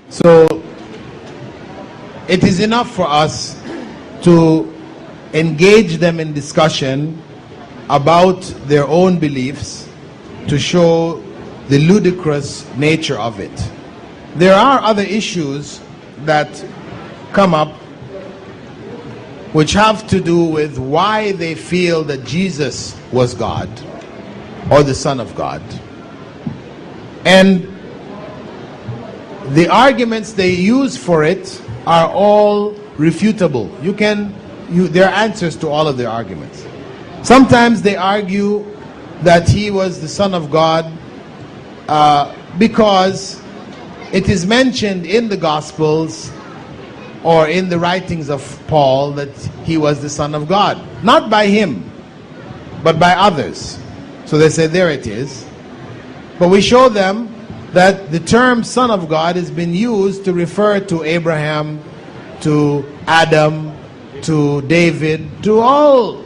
So it is enough for us to engage them in discussion about their own beliefs to show the ludicrous nature of it. There are other issues that come up which have to do with why they feel that Jesus was God or the Son of God. And the arguments they use for it are all refutable. There are answers to all of their arguments. Sometimes they argue that he was the Son of God because it is mentioned in the Gospels or in the writings of Paul that he was the Son of God. Not by him, but by others. So they say, there it is. But we show them that the term Son of God has been used to refer to Abraham, to Adam, to David, to all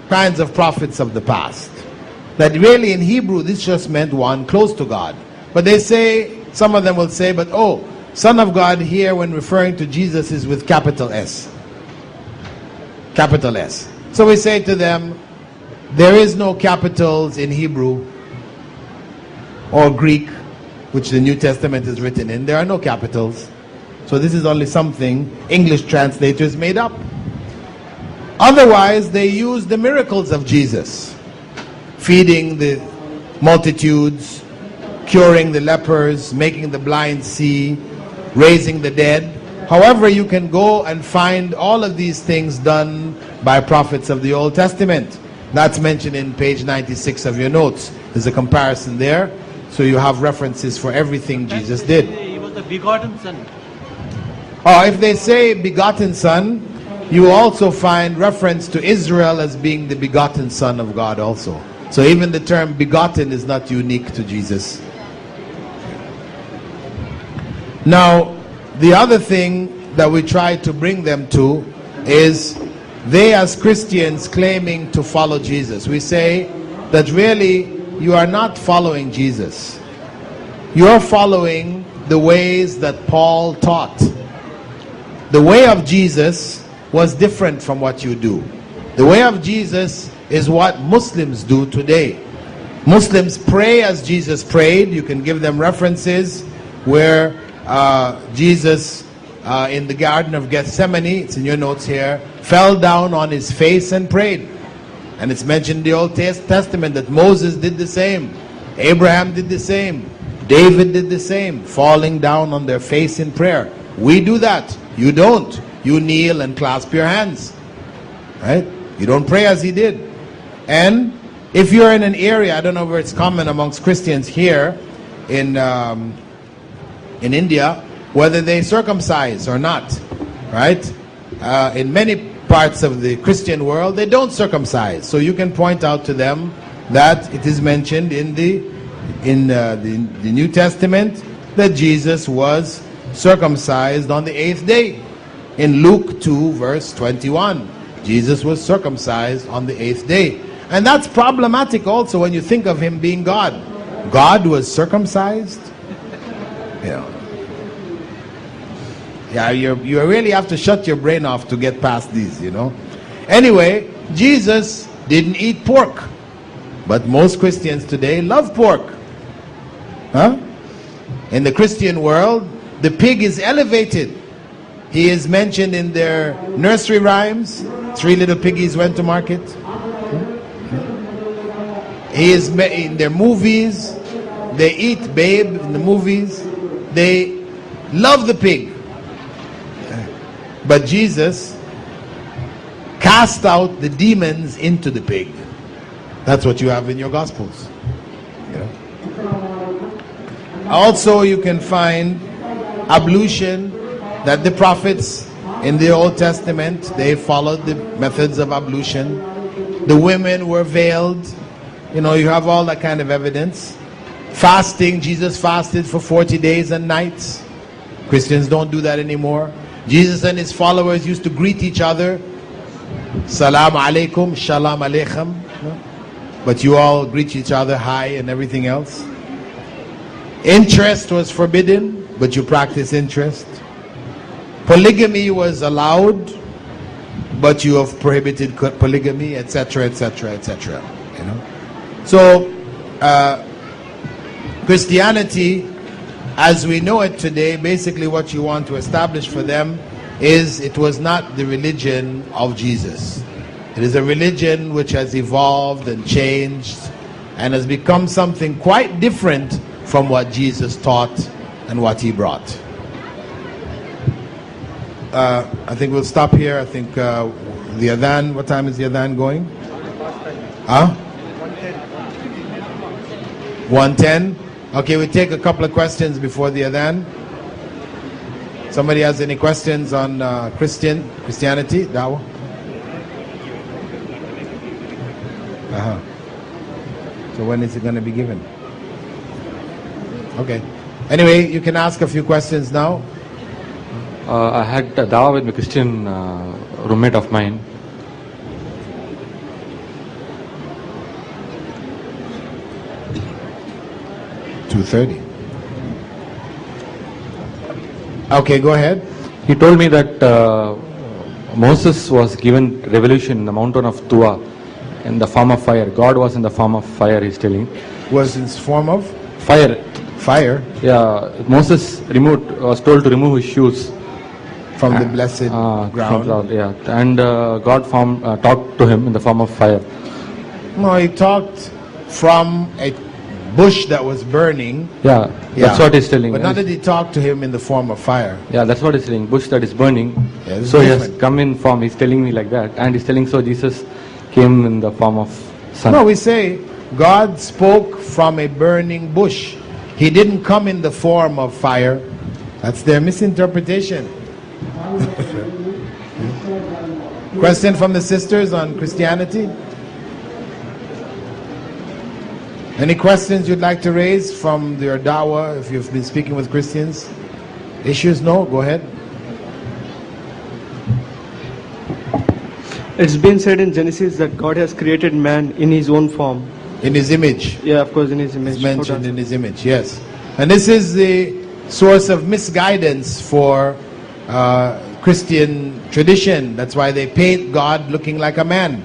kinds of prophets of the past. That really in Hebrew this just meant one close to God. But they say, some of them will say, but Son of God here when referring to Jesus is with capital S. Capital S. So we say to them, there is no capitals in Hebrew or Greek, which the New Testament is written in. There are no capitals. So this is only something English translators made up. Otherwise, they use the miracles of Jesus. Feeding the multitudes, curing the lepers, making the blind see, raising the dead. However, you can go and find all of these things done by prophets of the Old Testament. That's mentioned in page 96 of your notes. There's a comparison there. So you have references for everything Jesus did. He was the begotten Son. If they say begotten Son, you also find reference to Israel as being the begotten Son of God also. So even the term begotten is not unique to Jesus. Now, the other thing that we try to bring them to is they as Christians claiming to follow Jesus. We say that really you are not following Jesus. You are following the ways that Paul taught. The way of Jesus was different from what you do. The way of Jesus is what Muslims do today. Muslims pray as Jesus prayed. You can give them references where Jesus in the Garden of Gethsemane, it's in your notes here, fell down on his face and prayed. And it's mentioned in the Old Testament that Moses did the same. Abraham did the same. David did the same, falling down on their face in prayer. We do that. You don't. You kneel and clasp your hands. Right? You don't pray as he did. And if you're in an area, I don't know where it's common amongst Christians here in India, whether they circumcise or not. Right? In many parts of the Christian world, they don't circumcise. So you can point out to them that it is mentioned in the New Testament that Jesus was circumcised on the 8th day. In Luke 2 verse 21, Jesus was circumcised on the 8th day. And that's problematic also when you think of him being God. God was circumcised? Yeah, you really have to shut your brain off to get past these, Anyway, Jesus didn't eat pork. But most Christians today love pork. In the Christian world, the pig is elevated. He is mentioned in their nursery rhymes. 3 little piggies went to market. He is in their movies. They eat Babe in the movies. They love the pig. But Jesus cast out the demons into the pig. That's what you have in your Gospels. Also, you can find ablution, that the prophets in the Old Testament, they followed the methods of ablution. The women were veiled. You have all that kind of evidence. Fasting, Jesus fasted for 40 days and nights. Christians don't do that anymore. Jesus and his followers used to greet each other. Salam alaikum, shalom aleichem. But you all greet each other hi and everything else. Interest was forbidden. but you practice incest. Polygamy was allowed, but you have prohibited polygamy, etc., etc., etc. You know, so Christianity, as we know it today, basically what you want to establish for them is it was not the religion of Jesus. It is a religion which has evolved and changed and has become something quite different from what Jesus taught and what he brought. I think we'll stop here. I think the adhan, what time is the adhan going? 1:10. Okay, we take a couple of questions before the adhan. Somebody has any questions on Christianity? Dawa? So when is it going to be given? Okay. Anyway, you can ask a few questions now. I had a Dawa with a Christian roommate of mine. $2:30. Okay, go ahead. He told me that Moses was given revelation in the mountain of Dawa in the form of fire. God was in the form of fire, he's telling. Was in form of? Fire. Fire? Yeah, Moses was told to remove his shoes. From the blessed ground? Yeah, and God talked to him in the form of fire. No, he talked from a bush that was burning. Yeah, that's what he's telling. But not that he talked to him in the form of fire. Yeah, that's what he's telling. Bush that is burning. Yeah, so he has come in form. He's telling me like that. And he's telling so Jesus came in the form of sun. No, we say God spoke from a burning bush. He didn't come in the form of fire. That's their misinterpretation. Question from the sisters on Christianity? Any questions you'd like to raise from your Dawa if you've been speaking with Christians? Issues? No? Go ahead. It's been said in Genesis that God has created man in his own form. In his image. Yeah, of course, in his image. It's mentioned in his image, yes. And this is the source of misguidance for Christian tradition. That's why they paint God looking like a man.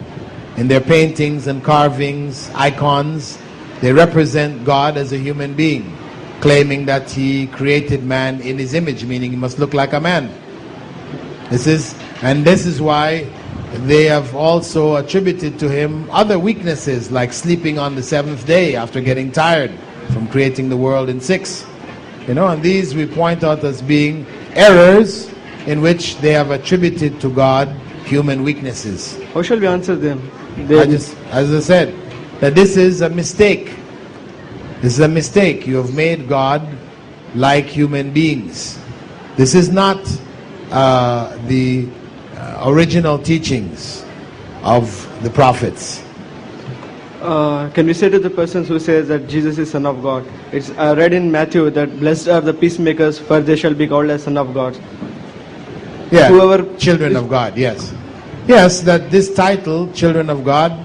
In their paintings and carvings, icons, they represent God as a human being, claiming that he created man in his image, meaning he must look like a man. This is why they have also attributed to him other weaknesses, like sleeping on the seventh day after getting tired from creating the world in 6. You know, and these we point out as being errors in which they have attributed to God human weaknesses. How shall we answer them? As I said, that this is a mistake. This is a mistake. You have made God like human beings. This is not the original teachings of the prophets. Can we say to the persons who says that Jesus is Son of God? It's read in Matthew that blessed are the peacemakers, for they shall be called as Son of God. Yeah, children of God, yes. Yes, that this title, children of God,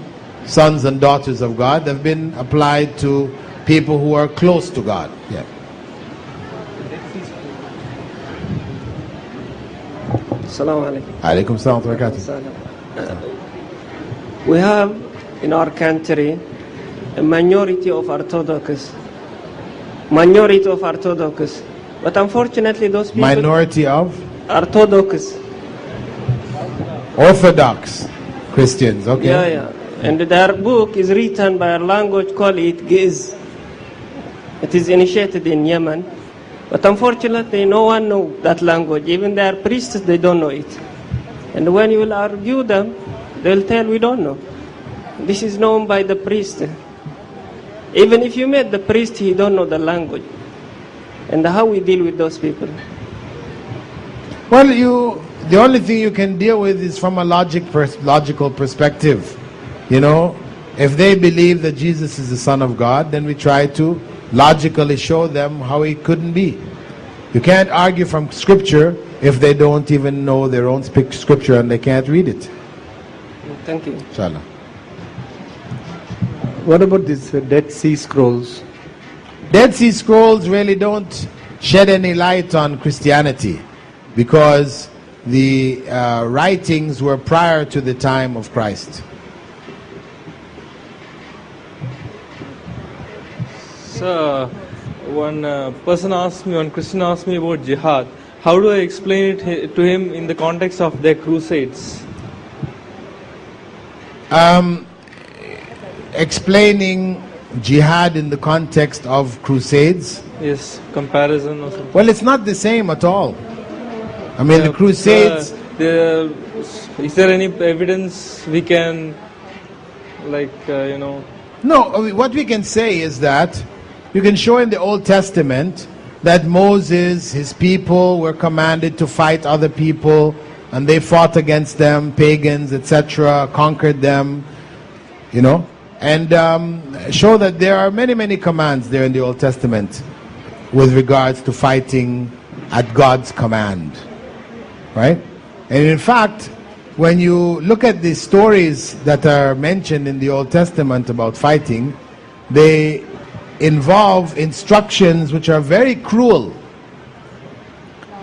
sons and daughters of God, have been applied to people who are close to God. Yeah. Assalamu alaikum. Alaikum salam wa barakatuh. We have in our country a minority of Orthodox. But unfortunately those people... Minority of? Orthodox. Orthodox Christians, okay. Yeah. And their book is written by a language called it Ge'ez. It is initiated in Yemen. But unfortunately, no one knows that language. Even their priests, they don't know it. And when you will argue them, they'll tell, we don't know. This is known by the priest. Even if you met the priest, he don't know the language. And how we deal with those people? Well, the only thing you can deal with is from a logical perspective. You know, if they believe that Jesus is the Son of God, then we try to logically show them how he couldn't be. You can't argue from Scripture if they don't even know their own Scripture and they can't read it. Thank you. Inshallah. What about these Dead Sea Scrolls? Dead Sea Scrolls really don't shed any light on Christianity, because the writings were prior to the time of Christ. So, one Christian asked me about jihad. How do I explain it to him in the context of their crusades? Explaining jihad in the context of crusades? Yes, comparison or something. Well, it's not the same at all. I mean, the crusades... is there any evidence we can, No, what we can say is that you can show in the Old Testament that Moses, his people, were commanded to fight other people, and they fought against them, pagans, etc., conquered them, and show that there are many, many commands there in the Old Testament with regards to fighting at God's command, right? And in fact, when you look at the stories that are mentioned in the Old Testament about fighting, they involve instructions which are very cruel.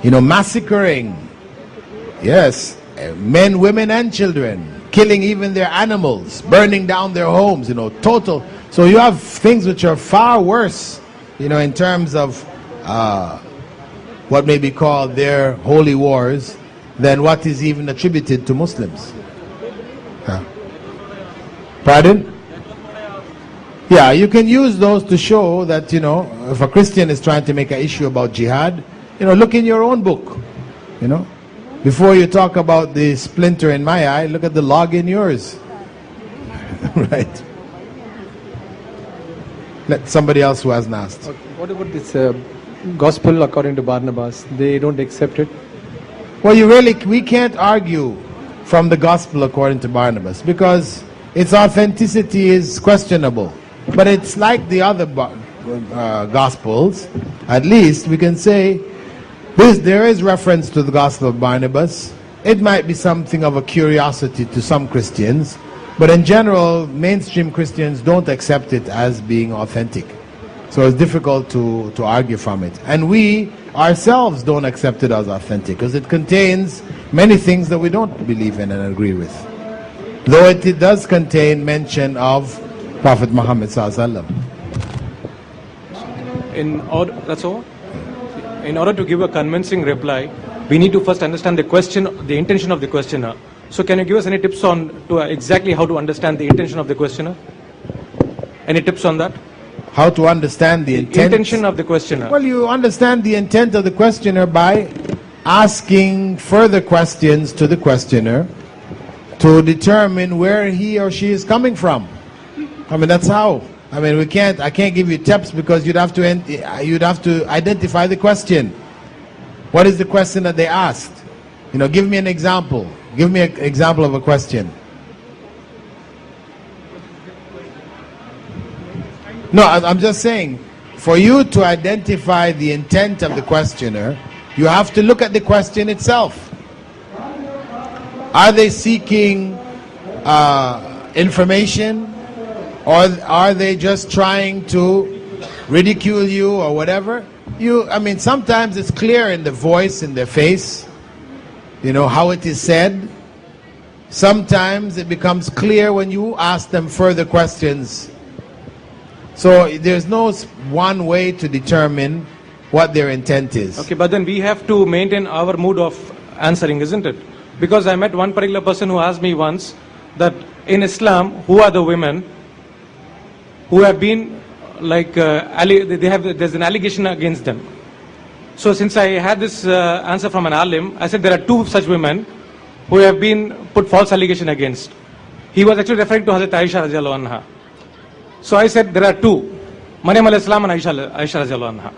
Massacring, yes, men, women, and children, killing even their animals, burning down their homes, total. So you have things which are far worse, in terms of what may be called their holy wars, than what is even attributed to Muslims. Pardon? Yeah, you can use those to show that, if a Christian is trying to make an issue about jihad, look in your own book, Before you talk about the splinter in my eye, look at the log in yours. Right? Let somebody else who hasn't asked. Okay. What about this gospel according to Barnabas? They don't accept it? Well, we can't argue from the gospel according to Barnabas, because its authenticity is questionable. But it's like the other gospels. At least we can say there is reference to the gospel of Barnabas. It might be something of a curiosity to some Christians, but in general, mainstream Christians don't accept it as being authentic. So it's difficult to argue from it. And we ourselves don't accept it as authentic, because it contains many things that we don't believe in and agree with. Though it does contain mention of Prophet Muhammad sallallahu alaihi wasallam. That's all? In order to give a convincing reply, we need to first understand the intention of the questioner. So can you give us any tips on exactly how to understand the intention of the questioner? Any tips on that? How to understand the intention of the questioner? Well, you understand the intent of the questioner by asking further questions to the questioner to determine where he or she is coming from. I mean, that's how. I mean, I can't give you tips, because you'd have to identify the question. What is the question that they asked? Give me an example. Give me an example of a question. No, I'm just saying, for you to identify the intent of the questioner, you have to look at the question itself. Are they seeking information? Or are they just trying to ridicule you or whatever? Sometimes it's clear in the voice, in their face, how it is said. Sometimes it becomes clear when you ask them further questions. So there's no one way to determine what their intent is. Okay, but then we have to maintain our mood of answering, isn't it? Because I met one particular person who asked me once that in Islam, who are the women who have been there's an allegation against them. So since I had this answer from an alim, I said there are two such women who have been put false allegation against. He was actually referring to Hazrat Aisha radiallahu anha. So I said there are two, Maryam alayhi salam and Aisha radiallahu anha.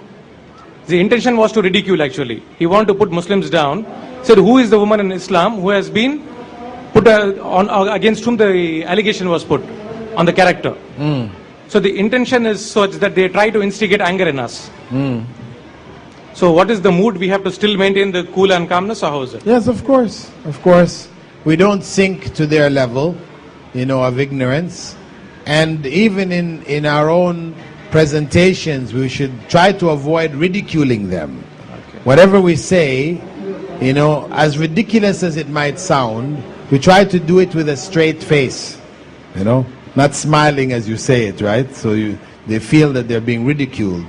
The intention was to ridicule actually. He wanted to put Muslims down. Said who is the woman in Islam who has been put against whom the allegation was put on the character. So the intention is such that they try to instigate anger in us. So what is the mood? We have to still maintain the cool and calmness, or how is it? Yes, of course. Of course. We don't sink to their level, of ignorance. And even in our own presentations, we should try to avoid ridiculing them. Whatever we say, you know, as ridiculous as it might sound, we try to do it with a straight face, you know, not smiling as you say it, right? So they feel that they're being ridiculed.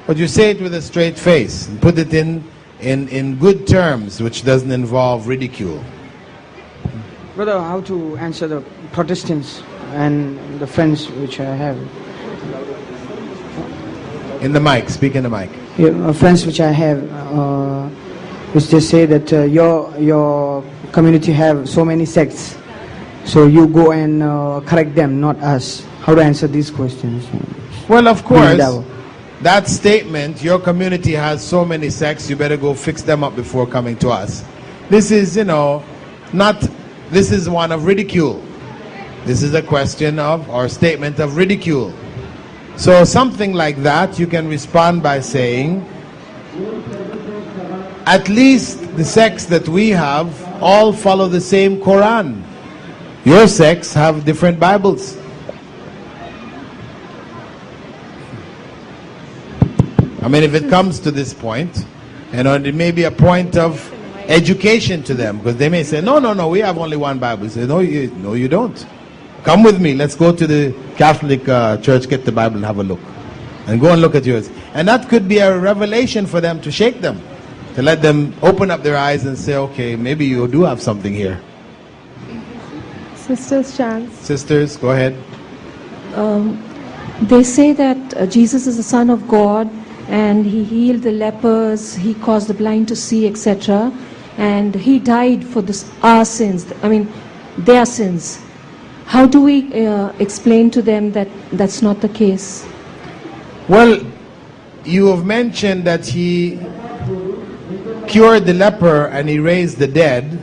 But you say it with a straight face and put it in good terms, which doesn't involve ridicule. Brother, how to answer the Protestants and the friends which I have? In the mic, speak in the mic. Yeah, friends which I have, which they say that your community have so many sects, so you go and correct them, not us. How to answer these questions? Well, of course, that statement, your community has so many sects, you better go fix them up before coming to us. This is, you know, this is one of ridicule. This is a question of, or statement of ridicule. So something like that, you can respond by saying, at least the sects that we have all follow the same Quran. Your sects have different Bibles. I mean, if it comes to this point, you know, it may be a point of education to them, because they may say, no, we have only one Bible. You say, no, you don't. Come with me, let's go to the Catholic church, get the Bible and have a look. And go and look at yours. And that could be a revelation for them, to shake them, to let them open up their eyes and say, okay, maybe you do have something here. Sister's chance. Sisters, go ahead. They say that Jesus is the Son of God, and he healed the lepers, he caused the blind to see, etc. And he died for our sins, I mean their sins. How do we explain to them that that's not the case? Well, you have mentioned that he cured the leper and he raised the dead.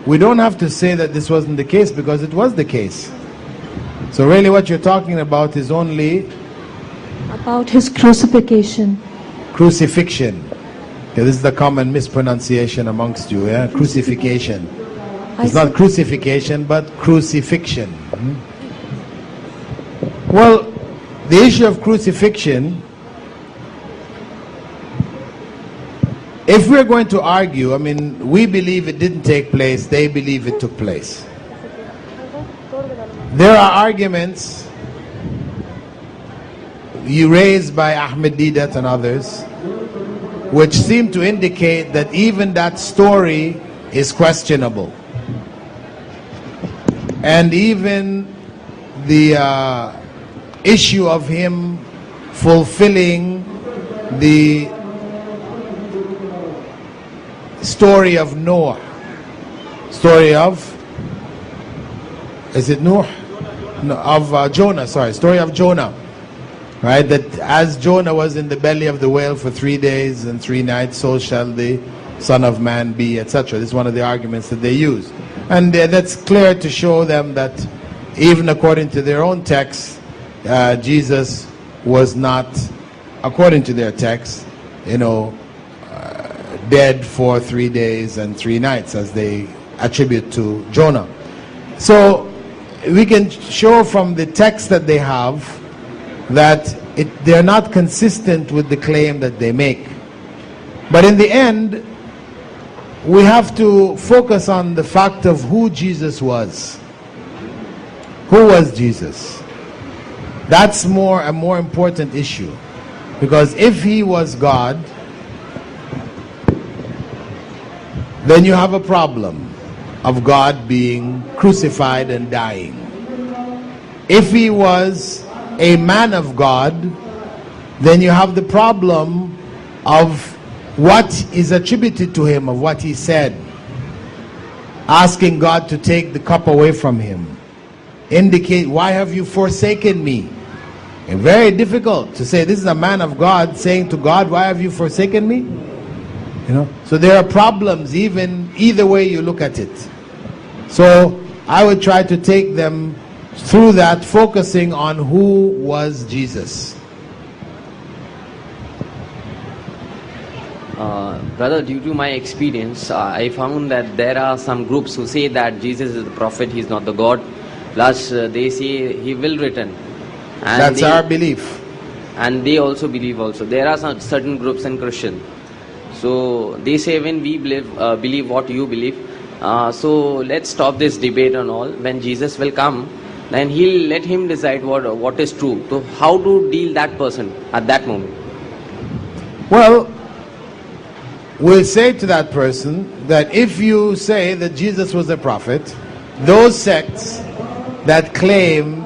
We don't have to say that this wasn't the case, because it was the case. So really what you're talking about is only about his crucifixion. Crucifixion. Yeah, this is the common mispronunciation amongst you, yeah? Crucifixion. It's not crucifixion, but crucifixion. Well, the issue of crucifixion, if we're going to argue, I mean, we believe it didn't take place, they believe it took place. There are arguments you raised by Ahmed Didat and others, which seem to indicate that even that story is questionable. And even the issue of him fulfilling the story of Noah, is it Noah? No, of Jonah, sorry, story of Jonah. Right, that as Jonah was in the belly of the whale for 3 days and 3 nights, so shall the Son of Man be, etc. This is one of the arguments that they use. And that's clear to show them that even according to their own text, Jesus was not, according to their text, you know, dead for 3 days and 3 nights, as they attribute to Jonah. So we can show from the text that they have that they're not consistent with the claim that they make. But in the end, we have to focus on the fact of who Jesus was. Who was Jesus? That's a more important issue. Because if he was God, then you have a problem of God being crucified and dying. If he was a man of God, then you have the problem of what is attributed to him, of what he said. Asking God to take the cup away from him. Indicate, why have you forsaken me? And very difficult to say, this is a man of God saying to God, why have you forsaken me? You know, so there are problems either way you look at it. So I would try to take them through that, focusing on who was Jesus. Brother, due to my experience, I found that there are some groups who say that Jesus is the prophet, he is not the God. Plus, they say he will return. And That's our belief. and they also believe also. There are some certain groups in Christian. So they say when we believe what you believe. So let's stop this debate and all. When Jesus will come, then he'll let him decide what is true. So how to deal that person at that moment? Well, we'll say to that person that if you say that Jesus was a prophet, those sects that claim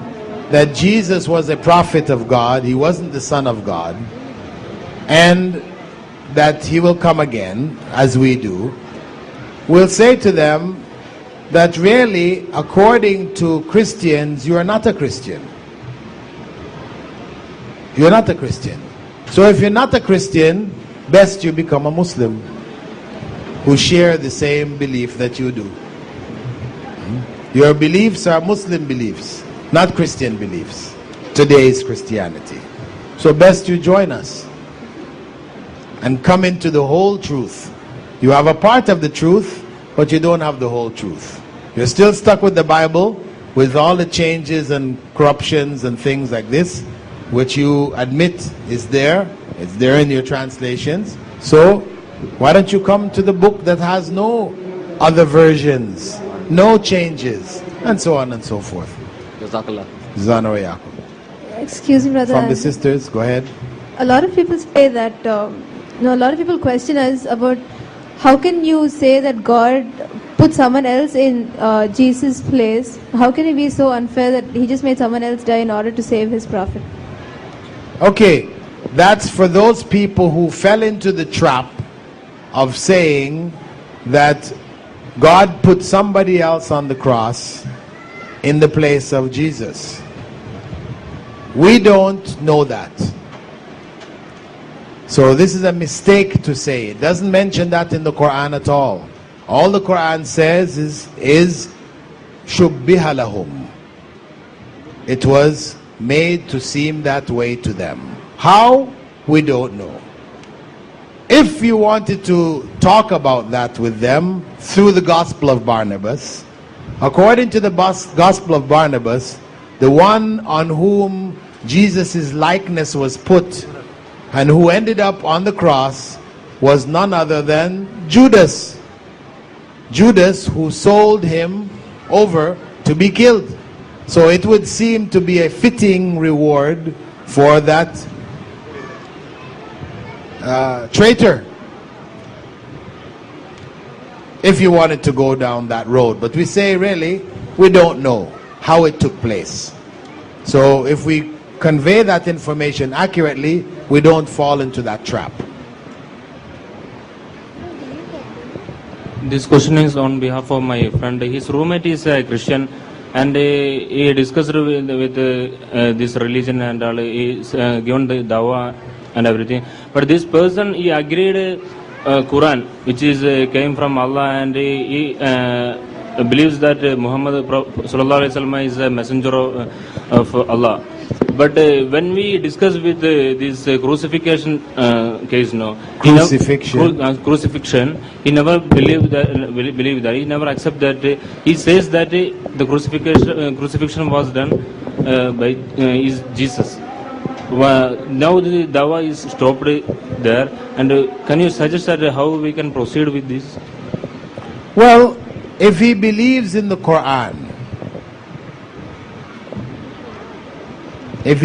that Jesus was a prophet of God, he wasn't the Son of God, and that he will come again, as we do, we'll say to them that really, according to Christians, you are not a Christian. You're not a Christian. So if you're not a Christian, best you become a Muslim who share the same belief that you do. Your beliefs are Muslim beliefs, not Christian beliefs. Today's Christianity. So best you join us and come into the whole truth. You have a part of the truth, but you don't have the whole truth. You're still stuck with the Bible, with all the changes and corruptions and things like this, which you admit is there. It's there in your translations. So why don't you come to the book that has no other versions, no changes, and so on and so forth. Jazakallah. Zana wa Yaqub. Excuse me, brother. From the sisters, go ahead. A lot of people say that, a lot of people question us about how can you say that God put someone else in Jesus' place? How can he be so unfair that he just made someone else die in order to save his prophet? Okay, that's for those people who fell into the trap of saying that God put somebody else on the cross in the place of Jesus. We don't know that. So this is a mistake to say. It doesn't mention that in the Quran at all. All the Quran says is shubbiha lahum. It was made to seem that way to them. How? We don't know. If you wanted to talk about that with them through the Gospel of Barnabas, according to the Gospel of Barnabas, the one on whom Jesus' likeness was put and who ended up on the cross was none other than Judas. Judas, who sold him over to be killed. So it would seem to be a fitting reward for that traitor, if you wanted to go down that road. But we say really, we don't know how it took place. So if we convey that information accurately, we don't fall into that trap. This question is on behalf of my friend. His roommate is a Christian, and he discussed with this religion, and he given the Dawa and everything. But this person, he agreed Quran, which is came from Allah, and he believes that Muhammad sallallahu alaihi wasallam is a messenger of Allah. But when we discuss with this crucifixion case, crucifixion, he never believed that. He never accept that. He says that the crucifixion was done by is Jesus. Now the Dawa is stopped there, and can you suggest that how we can proceed with this? Well, if he believes in the Quran, and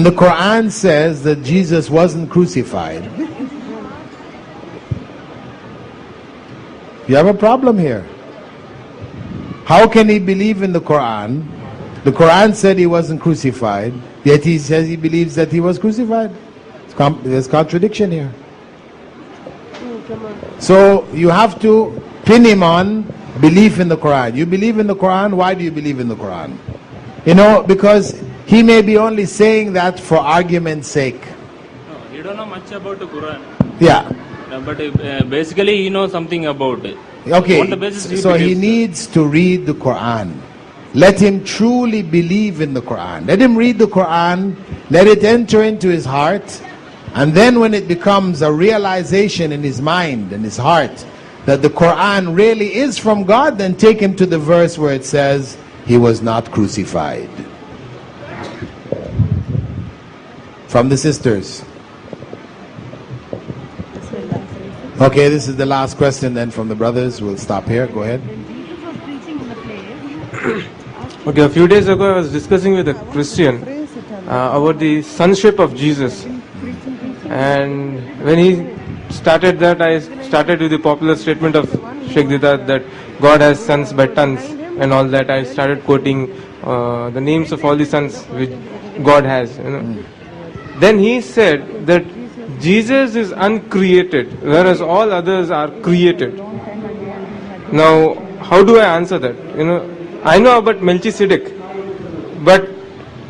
the Quran says that Jesus wasn't crucified, you have a problem here. How can he believe in the Quran? The Quran said he wasn't crucified, yet he says he believes that he was crucified. There's contradiction here. So you have to pin him on belief in the Quran. You believe in the Quran, why do you believe in the Quran? You know, because he may be only saying that for argument's sake. No, you don't know much about the Quran. Yeah. But basically he knows something about it. Okay, On the basis so he needs to read the Quran. Let him truly believe in the Quran. Let him read the Quran, let it enter into his heart, and then when it becomes a realization in his mind and his heart that the Quran really is from God, then take him to the verse where it says he was not crucified. From the sisters. Okay, this is the last question then from the brothers. We'll stop here. Go ahead. Okay, a few days ago I was discussing with a Christian about the sonship of Jesus. And when he started that, I started with the popular statement of Sheikh Didat that God has sons by tons and all that. I started quoting the names of all the sons which God has. Then he said that Jesus is uncreated, whereas all others are created. Now, how do I answer that? I know about Melchizedek, but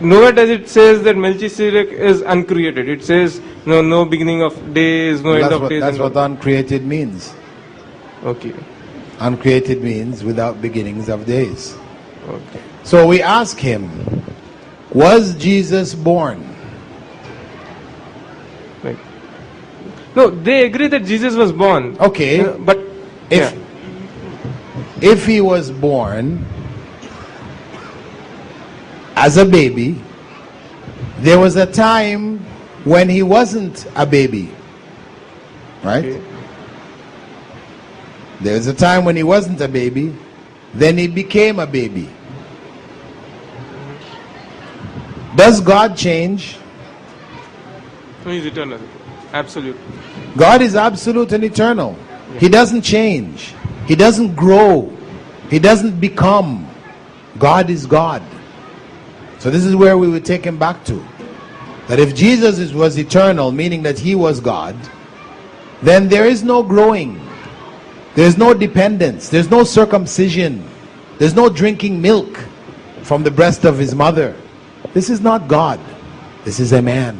nowhere does it says that Melchizedek is uncreated. It says no beginning of days, no end of days. That's what uncreated means. Okay. Uncreated means without beginnings of days. Okay. So we ask him, was Jesus born? Right. No, they agree that Jesus was born. Okay. But if he was born as a baby, there was a time when he wasn't a baby. Right? Okay. There was a time when he wasn't a baby, then he became a baby. Does God change? No, he's eternal. Absolute. God is absolute and eternal. He doesn't change. He doesn't grow. He doesn't become. God is God. So this is where we would take him back to. That if Jesus was eternal, meaning that he was God, then there is no growing. There's no dependence. There's no circumcision. There's no drinking milk from the breast of his mother. This is not God. This is a man.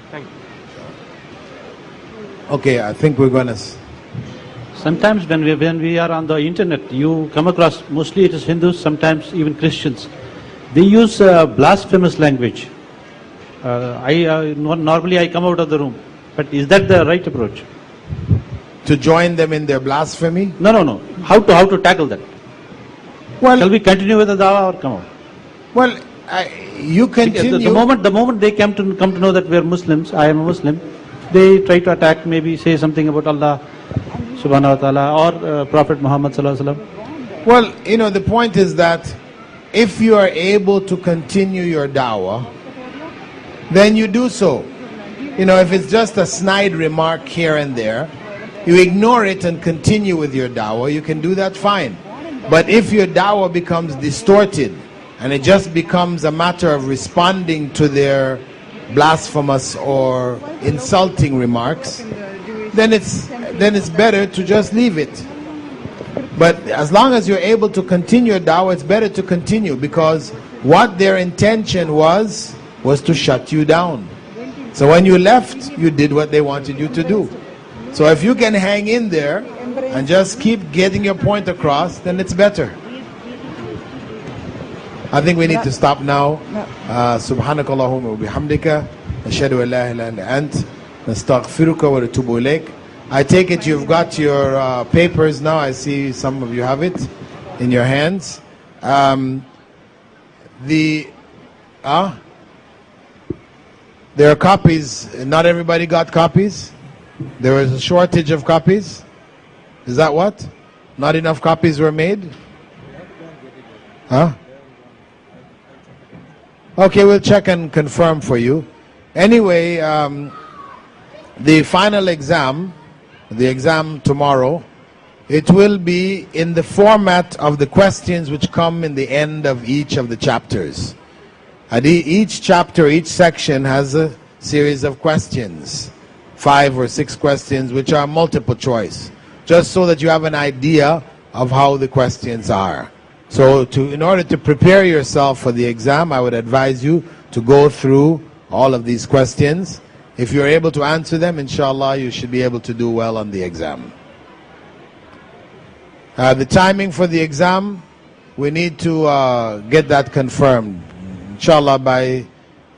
Thank you. Okay, I think we're going to... Sometimes when we are on the internet, you come across, mostly it is Hindus, sometimes even Christians. They use blasphemous language. Normally I come out of the room. But is that the right approach? To join them in their blasphemy? No. How to tackle that? Well, shall we continue with the Dawa or come out? Well, you continue. The moment they come to know that we are Muslims, I am a Muslim, they try to attack, maybe say something about Allah subhanahu wa ta'ala or Prophet Muhammad sallallahu alaihi wasallam. Well, the point is that if you are able to continue your dawah, then you do so. If it's just a snide remark here and there, you ignore it and continue with your dawah, you can do that fine. But if your dawah becomes distorted and it just becomes a matter of responding to their blasphemous or insulting remarks, then it's better to just leave it. But as long as you're able to continue your dawah, it's better to continue, because what their intention was to shut you down. So when you left, you did what they wanted you to do. So if you can hang in there and just keep getting your point across, then it's better. I think we need to stop now. Subhanakallahumma wa bihamdika ashhadu an la ilaha illa ant nastaghfiruka wa natubu ilayk. I take it you've got your papers now. I see some of you have it in your hands. There are copies. Not everybody got copies. There was a shortage of copies. Is that what? Not enough copies were made? Huh? Okay, we'll check and confirm for you. Anyway, the final exam, the exam tomorrow, it will be in the format of the questions which come in the end of each of the chapters. And each chapter, each section has a series of questions, 5 or 6 questions, which are multiple choice, just so that you have an idea of how the questions are. So in order to prepare yourself for the exam, I would advise you to go through all of these questions. If you're able to answer them, inshallah, you should be able to do well on the exam. The timing for the exam, we need to get that confirmed. Inshallah, by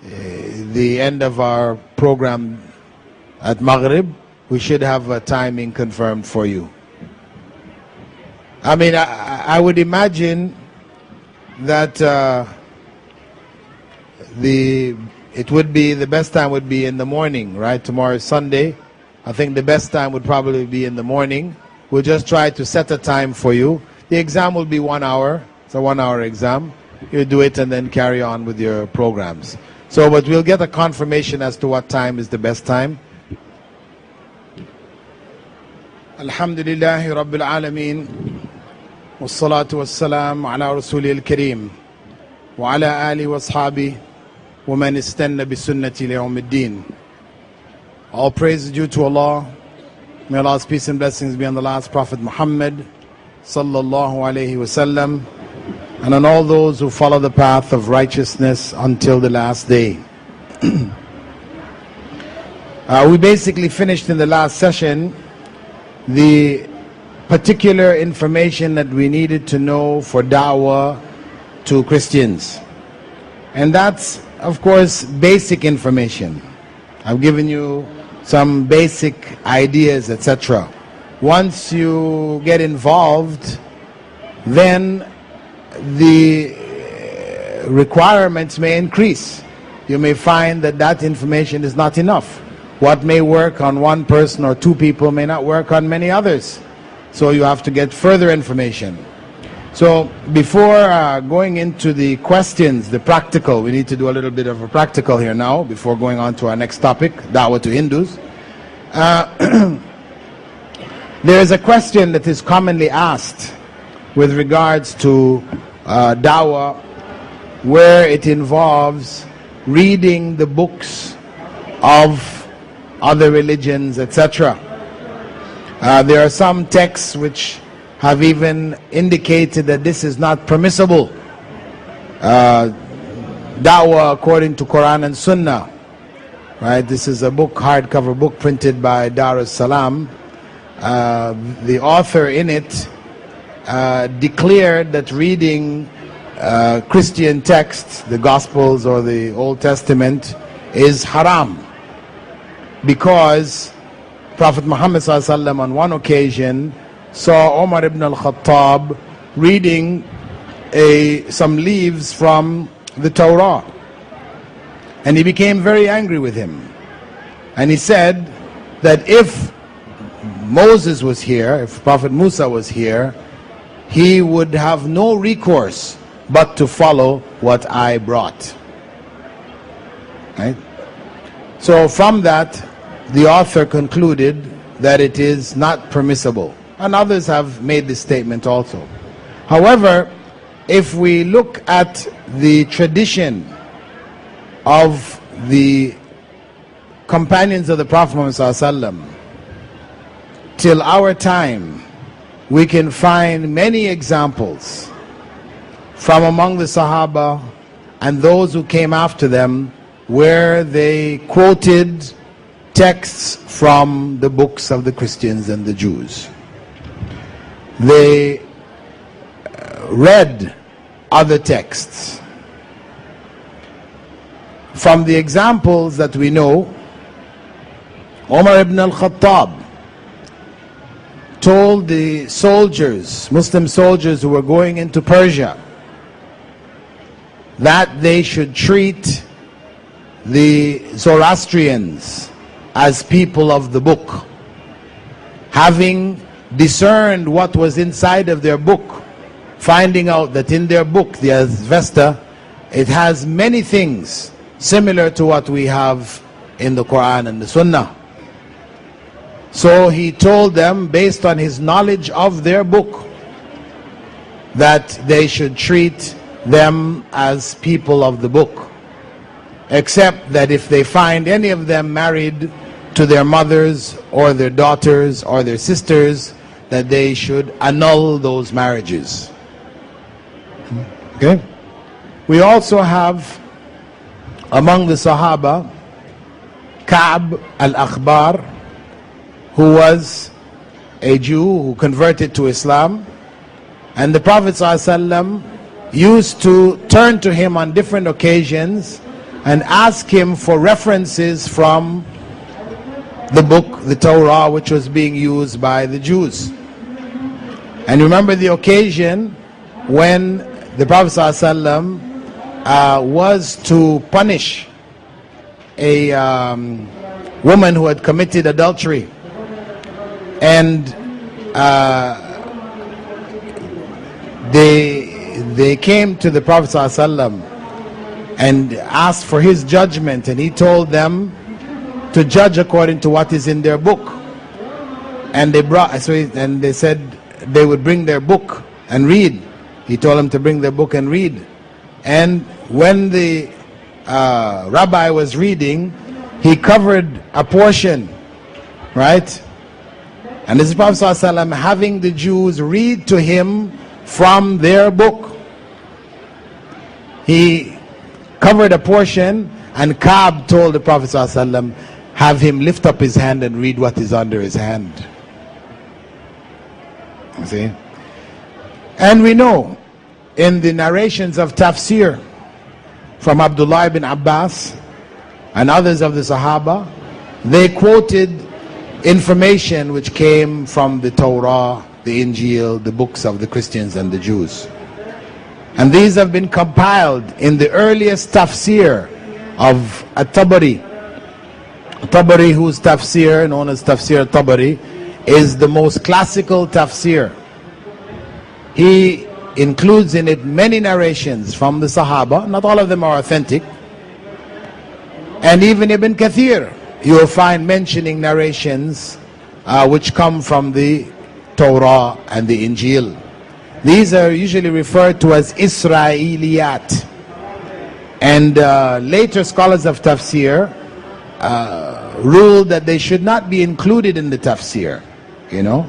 the end of our program at Maghrib, we should have a timing confirmed for you. I mean, I would imagine that the it would be, the best time would be in the morning, right? Tomorrow is Sunday. I think the best time would probably be in the morning. We'll just try to set a time for you. The exam will be 1 hour. It's a 1 hour exam. You do it and then carry on with your programs. So, but we'll get a confirmation as to what time is the best time. Alhamdulillahi Rabbil Alameen. Wassalatu wassalam ala Rasulil Kareem. Wa ala ali wa ashabi. Wa man istanna bi sunnati li yawmiddin. All praise is due to Allah. May Allah's peace and blessings be on the last Prophet Muhammad sallallahu alayhi wasallam, and on all those who follow the path of righteousness until the last day. We basically finished in the last session the particular information that we needed to know for Dawa to Christians. And that's, of course, basic information. I've given you some basic ideas, etc. Once you get involved, then the requirements may increase. You may find that that information is not enough. What may work on one person or two people may not work on many others. So you have to get further information. So before going into the questions, the practical, we need to do a little bit of a practical here now before going on to our next topic, Dawa to Hindus. There is a question that is commonly asked with regards to Dawa, where it involves reading the books of other religions, etc. There are some texts which have even indicated that this is not permissible. Dawa according to Quran and Sunnah. Right? This is a book, hardcover book printed by Dar es Salaam. The author in it declared that reading Christian texts, the Gospels or the Old Testament, is haram, because Prophet Muhammad ﷺ on one occasion saw Umar ibn al-Khattab reading some leaves from the Torah, and he became very angry with him, and he said that if Moses was here, if Prophet Musa was here, he would have no recourse but to follow what I brought. Right? So from that, the author concluded that it is not permissible. And others have made this statement also. However, if we look at the tradition of the companions of the Prophet Muhammad ﷺ, till our time, we can find many examples from among the Sahaba and those who came after them, where they quoted texts from the books of the Christians and the Jews. They read other texts. From the examples that we know, Umar ibn al-Khattab told the soldiers, Muslim soldiers who were going into Persia, that they should treat the Zoroastrians as people of the book, having discerned what was inside of their book, finding out that in their book, the Avesta, it has many things similar to what we have in the Quran and the Sunnah. So he told them, based on his knowledge of their book, that they should treat them as people of the book, except that if they find any of them married to their mothers or their daughters or their sisters, that they should annul those marriages. Okay? We also have among the Sahaba Ka'b al-Akhbar, who was a Jew who converted to Islam, and the Prophet ﷺ used to turn to him on different occasions and ask him for references from the book, the Torah, which was being used by the Jews. And remember the occasion when the Prophet ﷺ was to punish a woman who had committed adultery, and they came to the Prophet ﷺ and asked for his judgment, and he told them to judge according to what is in their book. And they said they would bring their book and read. He told them to bring their book and read. And when the rabbi was reading, he covered a portion, right? And this is Prophet ﷺ having the Jews read to him from their book. He covered a portion, and Ka'b told the Prophet ﷺ, have him lift up his hand and read what is under his hand. You see? And we know in the narrations of tafsir from Abdullah ibn Abbas and others of the Sahaba, they quoted information which came from the Torah, the Injil, the books of the Christians and the Jews. And these have been compiled in the earliest tafsir of At-Tabari. Tabari, whose tafsir, known as Tafsir Tabari, is the most classical tafsir. He includes in it many narrations from the Sahaba. Not all of them are authentic. And even Ibn Kathir, you will find mentioning narrations which come from the Torah and the Injil. These are usually referred to as Israeliyat. And later scholars of tafsir ruled that they should not be included in the tafsir, you know.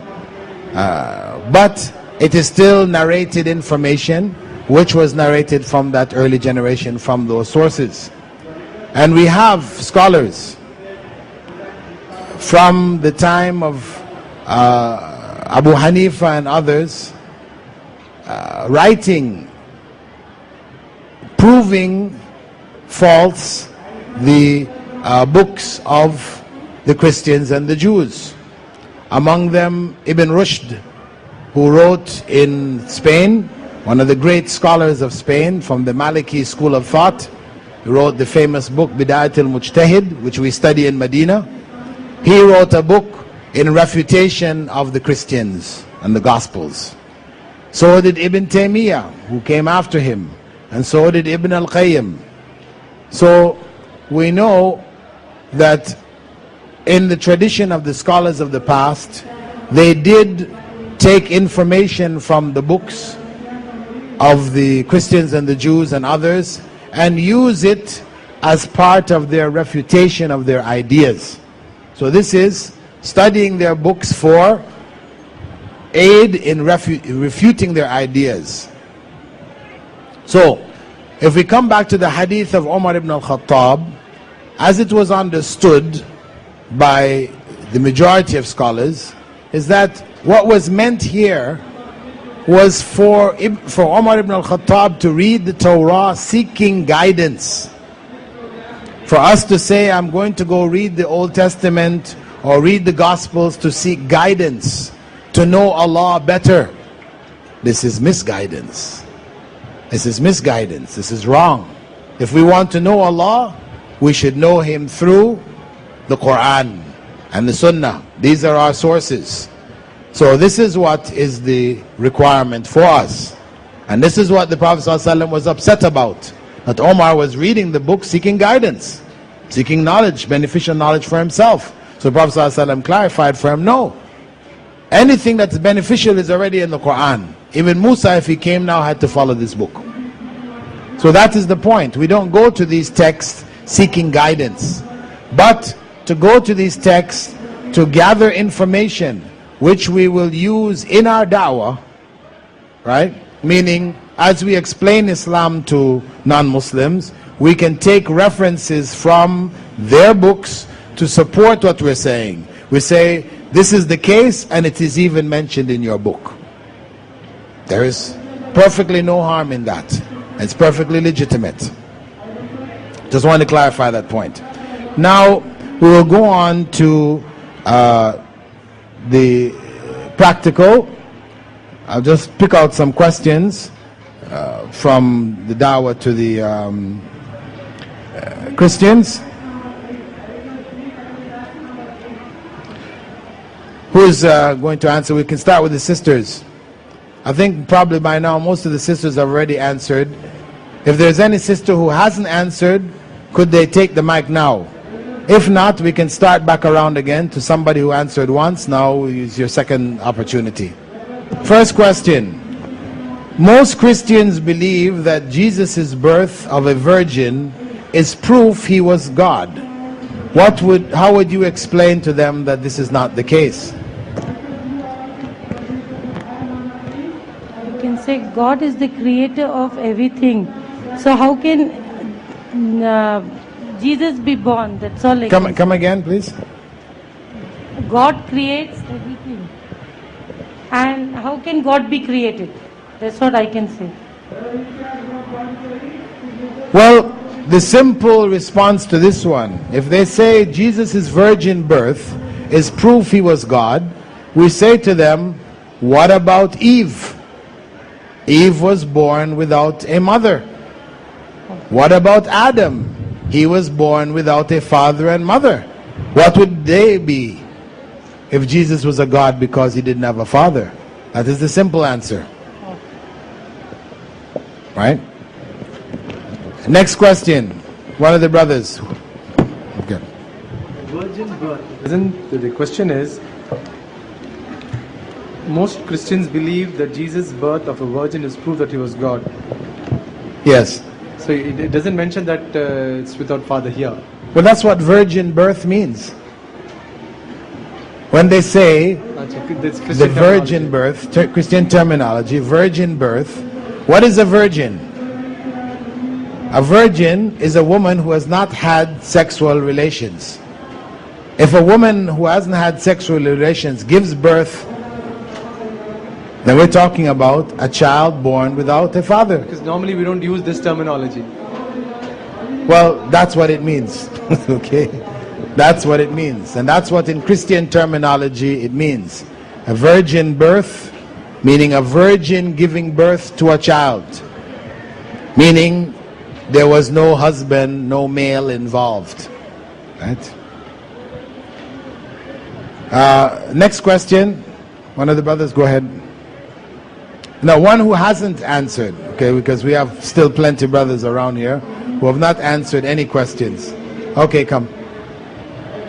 But it is still narrated information which was narrated from that early generation, from those sources. And we have scholars from the time of Abu Hanifa and others writing, proving false the books of the Christians and the Jews. Among them Ibn Rushd, who wrote in Spain, one of the great scholars of Spain from the Maliki school of thought. He wrote the famous book Bidayat al-Mujtahid, which we study in Medina. He wrote a book in refutation of the Christians and the Gospels. So did Ibn Taymiyyah, who came after him, and so did Ibn al-Qayyim. So we know that in the tradition of the scholars of the past, they did take information from the books of the Christians and the Jews and others and use it as part of their refutation of their ideas. So this is studying their books for aid in refuting their ideas. So, if we come back to the hadith of Umar ibn al-Khattab, as it was understood by the majority of scholars, is that what was meant here was for Umar ibn al-Khattab to read the Torah seeking guidance. For us to say, I'm going to go read the Old Testament or read the Gospels to seek guidance, to know Allah better, this is misguidance. This is misguidance. This is wrong. If we want to know Allah, we should know Him through the Quran and the Sunnah. These are our sources. So this is what is the requirement for us. And this is what the Prophet ﷺ was upset about. That Omar was reading the book seeking guidance, seeking knowledge, beneficial knowledge for himself. So the Prophet ﷺ clarified for him, no. Anything that's beneficial is already in the Quran. Even Musa, if he came now, had to follow this book. So that is the point. We don't go to these texts seeking guidance, but to go to these texts to gather information which we will use in our da'wah, right? Meaning, as we explain Islam to non-Muslims, we can take references from their books to support what we're saying. We say, this is the case, and it is even mentioned in your book. There is perfectly no harm in that. It's perfectly legitimate. Just want to clarify that point. Now, we will go on to the practical. I'll just pick out some questions from the Dawa to the Christians. Who is going to answer? We can start with the sisters. I think probably by now most of the sisters have already answered. If there's any sister who hasn't answered, could they take the mic now? If not, we can start back around again to somebody who answered once. Now is your second opportunity. First question. Most Christians believe that Jesus' birth of a virgin is proof he was God. How would you explain to them that this is not the case? You can say God is the creator of everything. So how can Jesus be born? That's all. Come again, please. God creates everything. And how can God be created? That's what I can say. Well, the simple response to this one, if they say Jesus' virgin birth is proof he was God, we say to them, what about Eve? Eve was born without a mother. What about Adam? He was born without a father and mother. What would they be if Jesus was a God because he didn't have a father? That is the simple answer. Right? Next question. One of the brothers. Okay. Virgin birth. The question is, most Christians believe that Jesus' birth of a virgin is proof that he was God. Yes. So it doesn't mention that it's without father here. Well, that's what virgin birth means. When they say the virgin birth, Christian terminology, virgin birth, what is a virgin? A virgin is a woman who has not had sexual relations. If a woman who hasn't had sexual relations gives birth, then we're talking about a child born without a father. Because normally we don't use this terminology. Well, that's what it means. Okay? That's what it means. And that's what in Christian terminology it means. A virgin birth, meaning a virgin giving birth to a child. Meaning there was no husband, no male involved. Right? Next question. One of the brothers, go ahead. Now, one who hasn't answered, okay, because we have still plenty of brothers around here who have not answered any questions. Okay, come.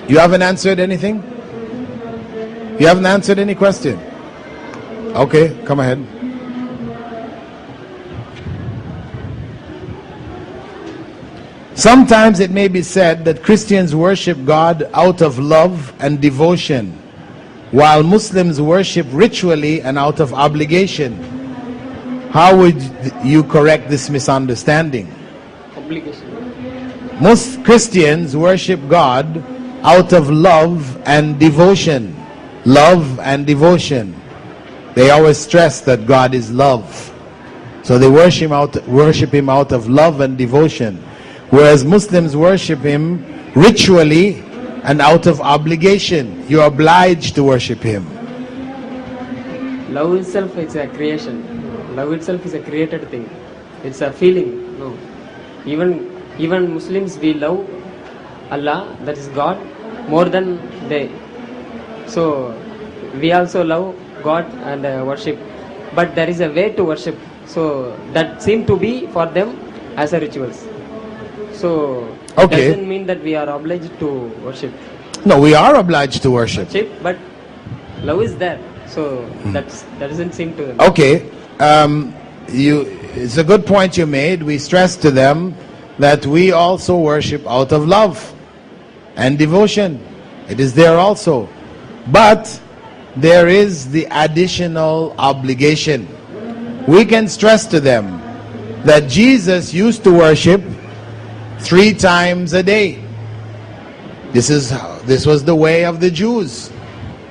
You haven't answered anything? You haven't answered any question? Okay, come ahead. Sometimes it may be said that Christians worship God out of love and devotion, while Muslims worship ritually and out of obligation. How would you correct this misunderstanding? Obligation. Most Christians worship God out of love and devotion. Love and devotion. They always stress that God is love. So they worship him out of love and devotion. Whereas Muslims worship him ritually and out of obligation. You are obliged to worship him. Love itself is a creation. Love itself is a created thing. It's a feeling. No. Even Muslims, we love Allah, that is God, more than they. So we also love God and worship. But there is a way to worship. So that seems to be for them as a rituals. So okay. Doesn't mean that we are obliged to worship. No, we are obliged to worship. But love is there. So that doesn't seem to them. Okay. It's a good point you made. We stress to them that we also worship out of love and devotion. It is there also. But there is the additional obligation. We can stress to them that Jesus used to worship 3 times a day. This was the way of the Jews.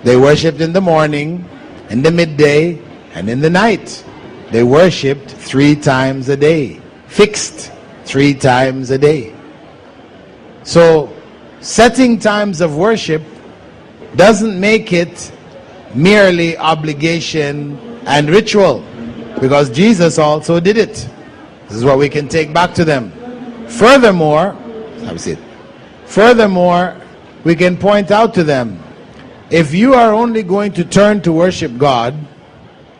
They worshipped in the morning, in the midday, and in the night. They worshipped 3 times a day. Fixed 3 times a day. So, setting times of worship doesn't make it merely obligation and ritual, because Jesus also did it. This is what we can take back to them. Furthermore, we can point out to them if you are only going to turn to worship God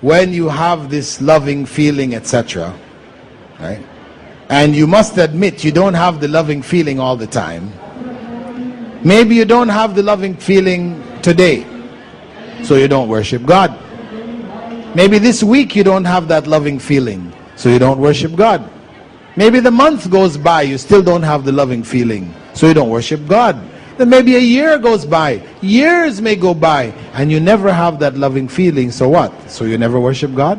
when you have this loving feeling, etc., right? And you must admit you don't have the loving feeling all the time. Maybe you don't have the loving feeling today, so you don't worship God. Maybe this week you don't have that loving feeling, so you don't worship God. Maybe the month goes by, you still don't have the loving feeling, so you don't worship God. Then maybe a year goes by, years may go by, and you never have that loving feeling, so what? So you never worship God?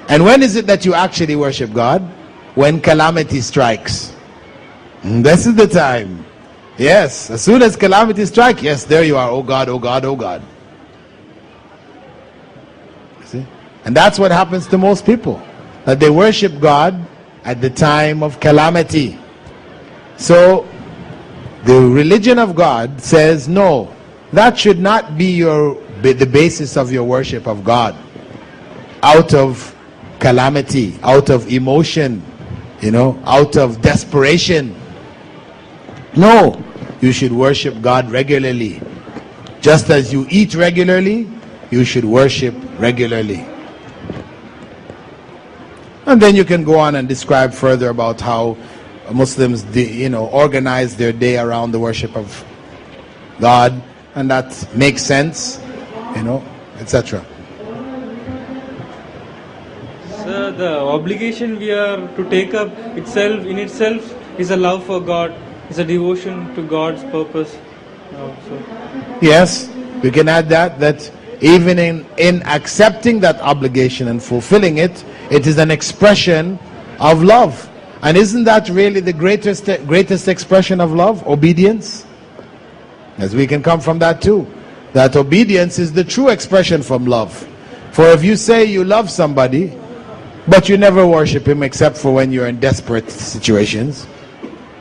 And when is it that you actually worship God? When calamity strikes. This is the time. Yes, as soon as calamity strikes, yes, there you are, oh God, oh God, oh God. See? And that's what happens to most people, that they worship God at the time of calamity. So the religion of God says, no, that should not be the basis of your worship of God. Out of calamity, out of emotion, out of desperation. No, you should worship God regularly. Just as you eat regularly, you should worship regularly. And then you can go on and describe further about how Muslims, organize their day around the worship of God, and that makes sense, etc. Sir, the obligation we are to take up in itself is a love for God, is a devotion to God's purpose. Yes, we can add that even in accepting that obligation and fulfilling it, it is an expression of love. And isn't that really the greatest expression of love? Obedience? As we can come from that too. That obedience is the true expression from love. For if you say you love somebody, but you never worship him except for when you're in desperate situations,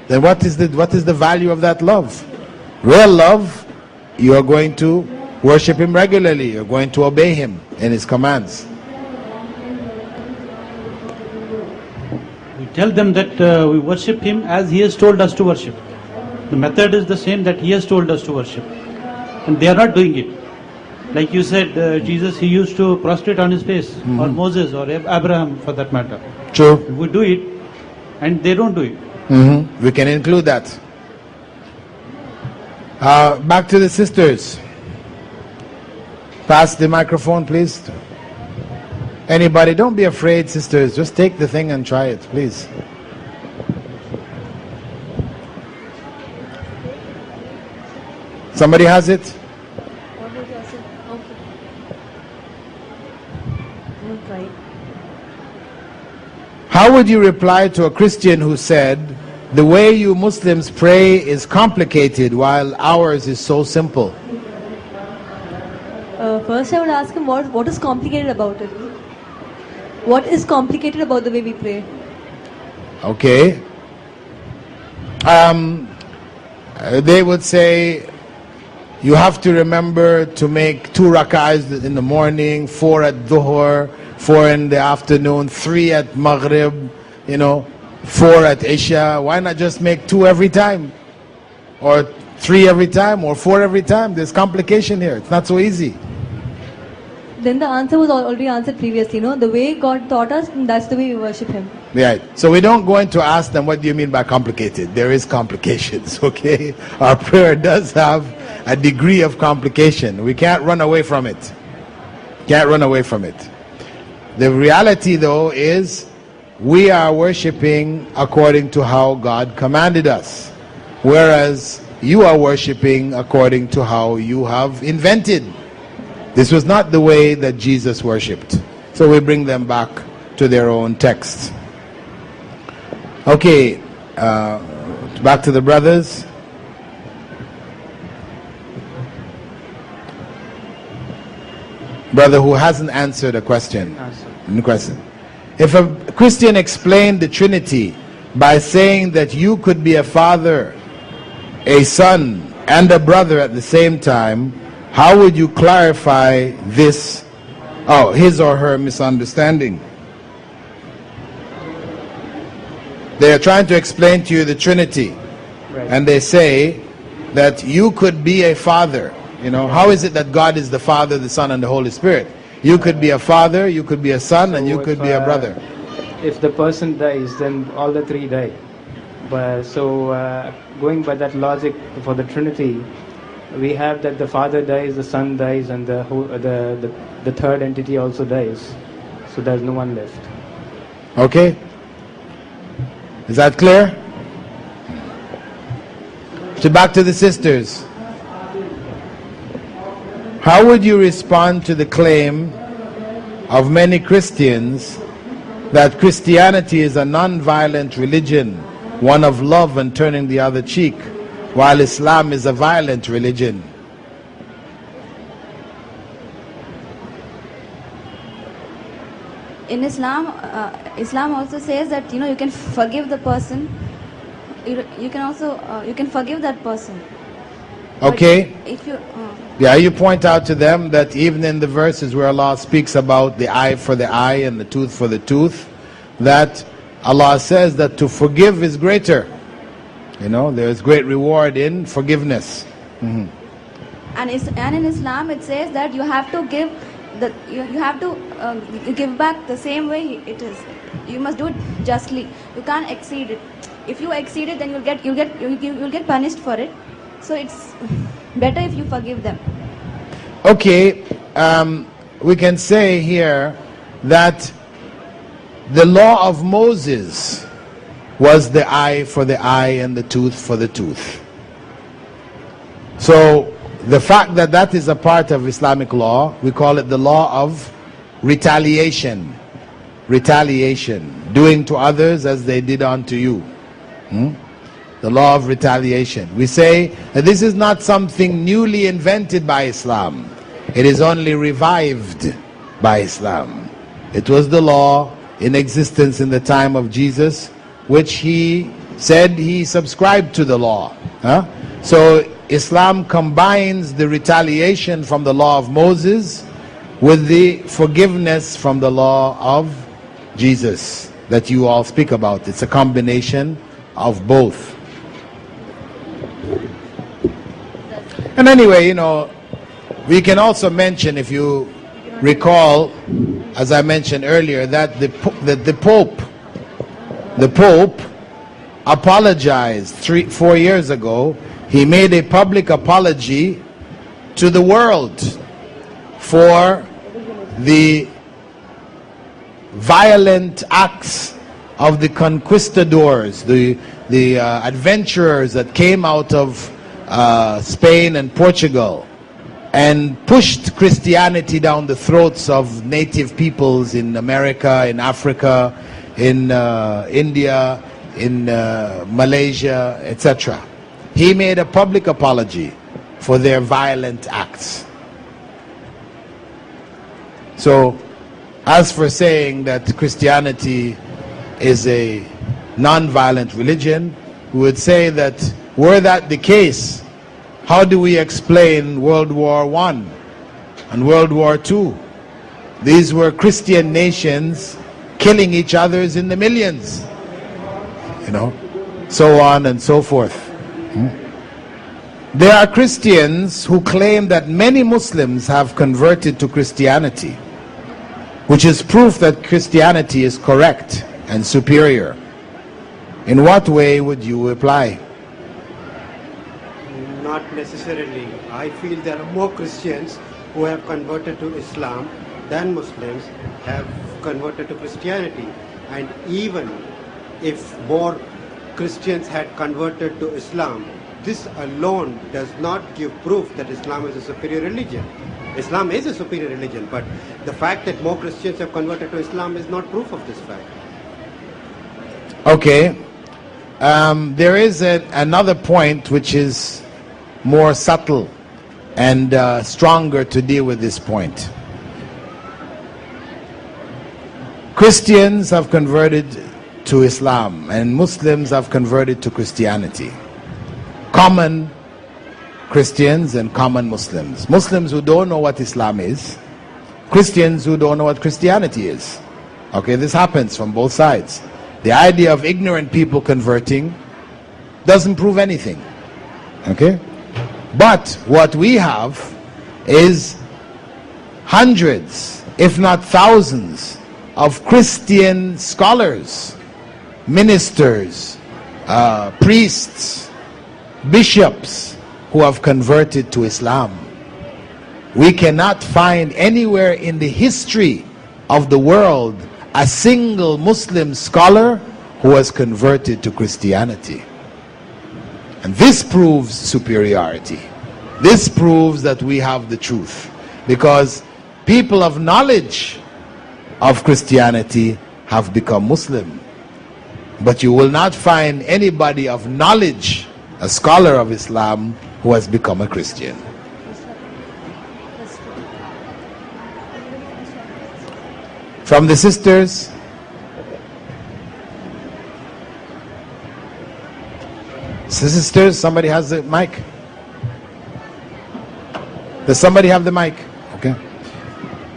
then what is the value of that love? Real love, you are going to worship him regularly. You're going to obey him in his commands. We tell them that we worship him as he has told us to worship. The method is the same that he has told us to worship. And they are not doing it. Like you said, Jesus, he used to prostrate on his face, or Moses, or Abraham for that matter. True. We do it, and they don't do it. We can include that. Back to the sisters. Pass the microphone, please. Anybody, don't be afraid, sisters. Just take the thing and try it, please. Somebody has it? How would you reply to a Christian who said, the way you Muslims pray is complicated while ours is so simple? First I would ask him what is complicated about it? What is complicated about the way we pray? Okay. They would say, you have to remember to make 2 rak'ahs in the morning, 4 at Dhuhr, 4 in the afternoon, 3 at Maghrib, 4 at Isha. Why not just make 2 every time? Or 3 every time, or 4 every time? There's complication here. It's not so easy. Then the answer was already answered previously, the way God taught us, that's the way we worship him. Right. So we don't go in to ask them, what do you mean by complicated? There is complications, okay? Our prayer does have a degree of complication. We can't run away from it. Can't run away from it. The reality though is, we are worshiping according to how God commanded us. Whereas you are worshiping according to how you have invented. This was not the way that Jesus worshipped. So we bring them back to their own text. Okay, back to the brothers. Brother who hasn't answered a question. If a Christian explained the Trinity by saying that you could be a father, a son, and a brother at the same time, how would you clarify this, his or her misunderstanding? They are trying to explain to you the Trinity. Right. And they say that you could be a father. You know, how is it that God is the Father, the Son, and the Holy Spirit? You could be a father, you could be a son, and you could be a brother. If the person dies, then all the three die. But going by that logic for the Trinity, we have that the Father dies, the Son dies, and the third entity also dies. So there's no one left. Okay? Is that clear? So back to the sisters. How would you respond to the claim of many Christians that Christianity is a non-violent religion, one of love and turning the other cheek, while Islam is a violent religion? In Islam, Islam also says that you can forgive the person. You can also you can forgive that person. Okay. But if you Yeah, you point out to them that even in the verses where Allah speaks about the eye for the eye and the tooth for the tooth, that Allah says that to forgive is greater. You know, there is great reward in forgiveness. Mm-hmm. and in Islam it says that you have to give you have to give back the same way it is. You must do it justly. You can't exceed it. If you exceed it, then you'll get punished for it. So it's better if you forgive them. Okay, we can say here that the law of Moses was the eye for the eye and the tooth for the tooth. So the fact that that is a part of Islamic law, we call it the law of retaliation. Retaliation, doing to others as they did unto you. The law of retaliation. We say that this is not something newly invented by Islam. It is only revived by Islam. It was the law in existence in the time of Jesus, which he said he subscribed to the law. So Islam combines the retaliation from the law of Moses with the forgiveness from the law of Jesus that you all speak about. It's a combination of both. And anyway, you know, we can also mention, if you recall, as I mentioned earlier, that the Pope apologized 4 years ago. He made a public apology to the world for the violent acts of the conquistadors, the adventurers that came out of Spain and Portugal and pushed Christianity down the throats of native peoples in America, in Africa, in India, in Malaysia, etc. He made a public apology for their violent acts. So, as for saying that Christianity is a non-violent religion, we would say that were that the case, how do we explain World War I and World War II? These were Christian nations killing each other in the millions, you know, so on and so forth. There are Christians who claim that many Muslims have converted to Christianity, which is proof that Christianity is correct and superior. In what way would you reply? Not necessarily. I feel there are more Christians who have converted to Islam than Muslims have converted to Christianity. And even if more Christians had converted to Islam, this alone does not give proof that Islam is a superior religion. Islam is a superior religion, but the fact that more Christians have converted to Islam is not proof of this fact. Okay. There is another point which is more subtle and stronger to deal with this point. Christians have converted to Islam and Muslims have converted to Christianity. Common Christians and common Muslims. Muslims who don't know what Islam is, Christians who don't know what Christianity is. Okay, this happens from both sides. The idea of ignorant people converting doesn't prove anything. Okay? But what we have is hundreds, if not thousands, of Christian scholars, ministers, priests, bishops who have converted to Islam. We cannot find anywhere in the history of the world a single Muslim scholar who has converted to Christianity. And this proves superiority. This proves that we have the truth. Because people of knowledge of Christianity have become Muslim. But you will not find anybody of knowledge, a scholar of Islam, who has become a Christian. From the sisters? Sisters, somebody has the mic? Does somebody have the mic? Okay.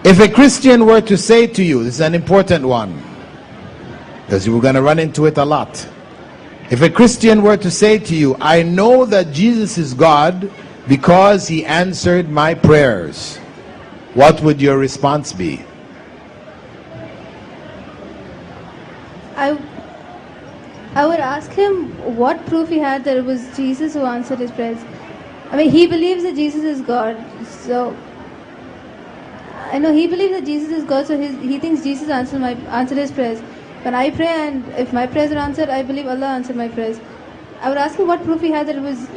If a Christian were to say to you, this is an important one, because we're going to run into it a lot. If a Christian were to say to you, I know that Jesus is God because he answered my prayers, what would your response be? I would ask him what proof he had that it was Jesus who answered his prayers. I mean, he believes that Jesus is God, so I know he believes that Jesus is God, so he thinks Jesus answered his prayers. When I pray and if my prayers are answered, I believe Allah answered my prayers. I would ask him what proof he had that it was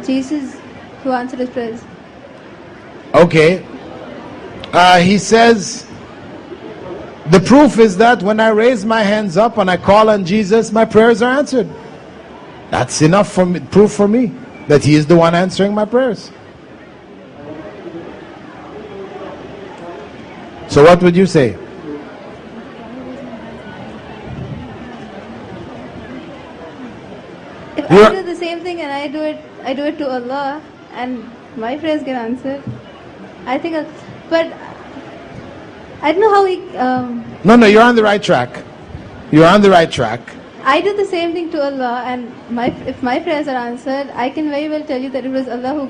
Jesus who answered his prayers. Okay. He says, the proof is that when I raise my hands up and I call on Jesus, my prayers are answered. That's enough for me, proof for me that he is the one answering my prayers. So what would you say? If I do the same thing and I do it to Allah and my prayers get answered, I think, but I don't know how he... No, you're on the right track. You're on the right track. I do the same thing to Allah, and if my prayers are answered, I can very well tell you that it was Allah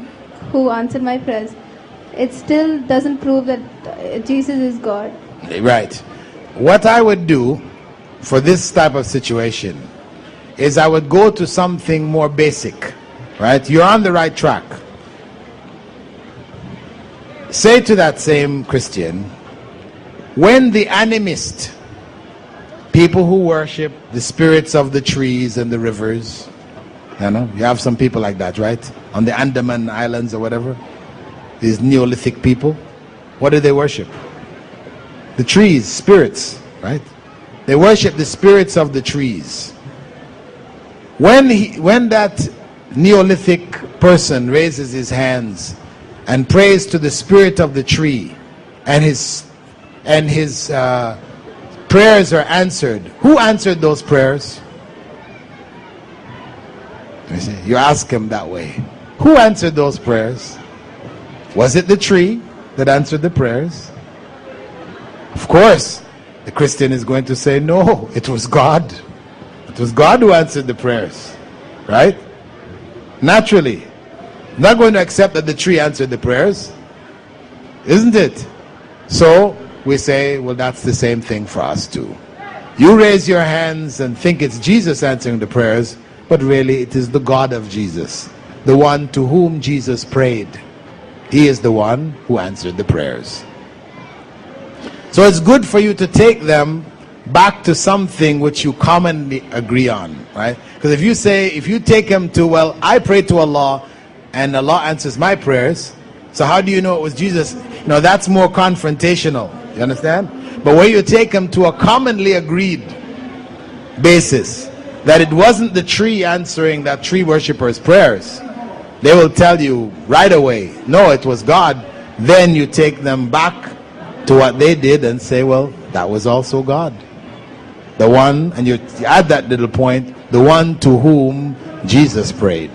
who answered my prayers. It still doesn't prove that Jesus is God. Right. What I would do for this type of situation is I would go to something more basic. Right? You're on the right track. Say to that same Christian, when the animist, people who worship the spirits of the trees and the rivers, you have some people like that, right? On the Andaman Islands or whatever, these Neolithic people, what do they worship? The trees, spirits, right? They worship the spirits of the trees. When that Neolithic person raises his hands and prays to the spirit of the tree, and his prayers are answered, who answered those prayers? You ask him that way. Who answered those prayers? Was it the tree that answered the prayers? Of course, the Christian is going to say, no, it was God. It was God who answered the prayers. Right? Naturally. Not going to accept that the tree answered the prayers. Isn't it? So, we say, well, that's the same thing for us too. You raise your hands and think it's Jesus answering the prayers, but really it is the God of Jesus, the one to whom Jesus prayed. He is the one who answered the prayers. So it's good for you to take them back to something which you commonly agree on, right? Because if you take them to, well, I pray to Allah and Allah answers my prayers, so how do you know it was Jesus? That's more confrontational. You understand? But when you take them to a commonly agreed basis, that it wasn't the tree answering that tree worshipper's prayers, they will tell you right away, no, it was God. Then you take them back to what they did and say, well, that was also God. The one, and you add that little point, the one to whom Jesus prayed.